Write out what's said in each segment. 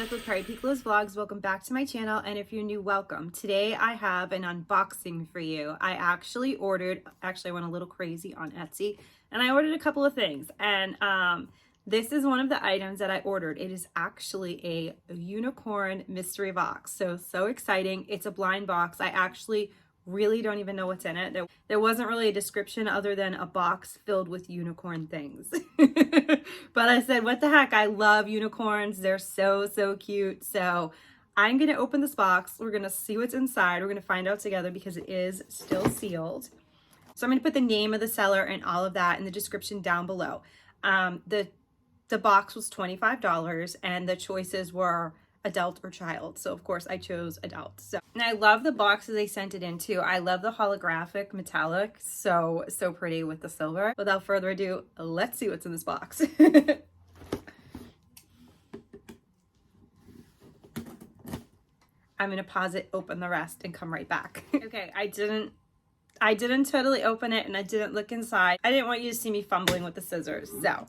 Elizabeth with Prairie Peak Liz Vlogs. Welcome back to my channel, and if you're new, welcome. Today I have an unboxing for you. I actually went a little crazy on Etsy, and I ordered a couple of things, and this is one of the items that I ordered. It is actually a unicorn mystery box. So exciting. It's a blind box. I actually really don't even know what's in it. There wasn't really a description other than a box filled with unicorn things. But I said, what the heck? I love unicorns. They're so cute. So I'm going to open this box. We're going to see what's inside. We're going to find out together because it is still sealed. So I'm going to put the name of the seller and all of that in the description down below. The box was $25 and the choices were adult or child. So of course I chose adult. And I love the boxes they sent it into. I love the holographic metallic. So pretty with the silver. Without further ado, let's see what's in this box. I'm gonna pause it, open the rest, and come right back. Okay, I didn't totally open it and I didn't look inside. I didn't want you to see me fumbling with the scissors, so.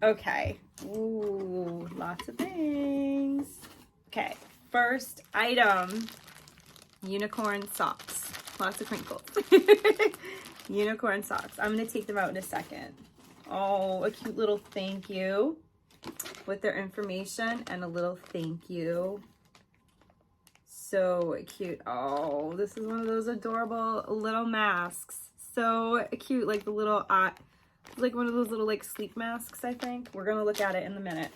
Okay. Ooh, lots of things. Okay, first item, unicorn socks. Lots of crinkles. Unicorn socks. I'm going to take them out in a second. Oh, a cute little thank you with their information and a little thank you. So cute. Oh, this is one of those adorable little masks. So cute, like the little like one of those little like sleep masks, I think. We're gonna look at it in a minute.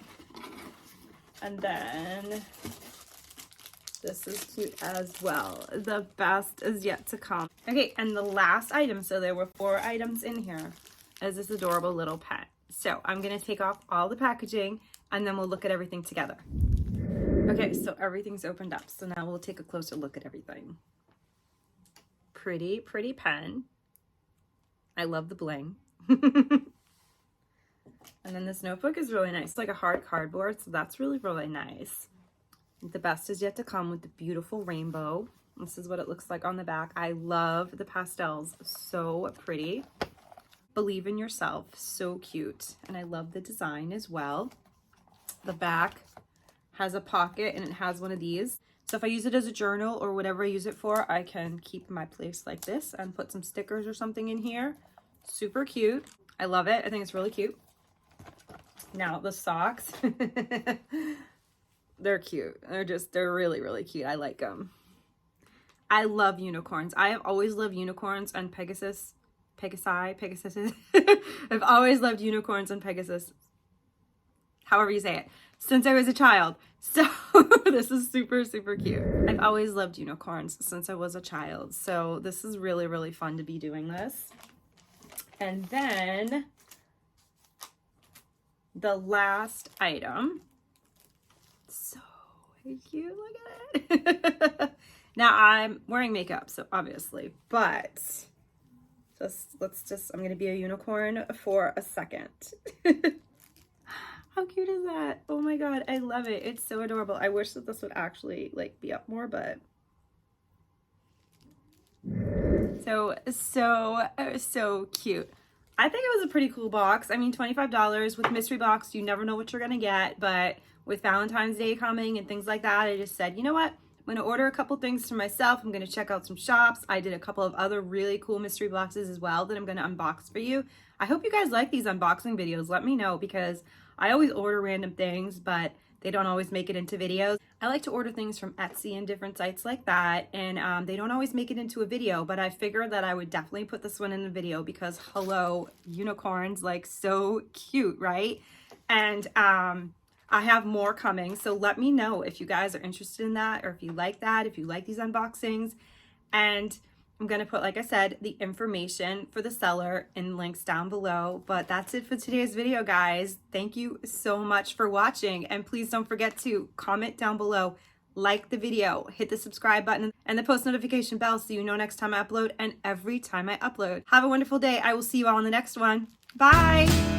And then this is cute as well. The best is yet to come. Okay, and the last item, so there were 4 items in here, is this adorable little pet. So I'm gonna take off all the packaging and then we'll look at everything together. Okay, so everything's opened up. So now we'll take a closer look at everything. Pretty pen. I love the bling. And then this notebook is really nice. It's like a hard cardboard, so that's really nice. The best is yet to come with the beautiful rainbow. This is what it looks like on the back. I love the pastels. So pretty. Believe in yourself. So cute. And I love the design as well. The back has a pocket and it has one of these. So if I use it as a journal or whatever I use it for, I can keep my place like this and put some stickers or something in here. Super cute. I love it. I think it's really cute. Now the socks. They're cute. They're really cute. I like them. I love unicorns. I have always loved unicorns and Pegasus. I've always loved unicorns and Pegasus. However you say it. Since I was a child. So this is super cute. I've always loved unicorns since I was a child. So this is really fun to be doing this. And then the last item. So cute, look at it. Now I'm wearing makeup, so obviously, but I'm gonna be a unicorn for a second. How cute is that? Oh my god, I love it. It's so adorable. I wish that this would actually like be up more, but so cute. I think it was a pretty cool box. I mean, $25 with mystery box, you never know what you're gonna get, but with Valentine's Day coming and things like that, I just said, you know what? I'm gonna order a couple things for myself. I'm gonna check out some shops. I did a couple of other really cool mystery boxes as well that I'm gonna unbox for you. I hope you guys like these unboxing videos. Let me know because I always order random things, but they don't always make it into videos. I like to order things from Etsy and different sites like that, and they don't always make it into a video, but I figured that I would definitely put this one in the video because, hello, unicorns, like so cute, right? And I have more coming, so let me know if you guys are interested in that or if you like that, if you like these unboxings. And I'm going to put, like I said, the information for the seller in links down below. But that's it for today's video, guys. Thank you so much for watching. And please don't forget to comment down below, like the video, hit the subscribe button, and the post notification bell so you know next time I upload and every time I upload. Have a wonderful day. I will see you all in the next one. Bye.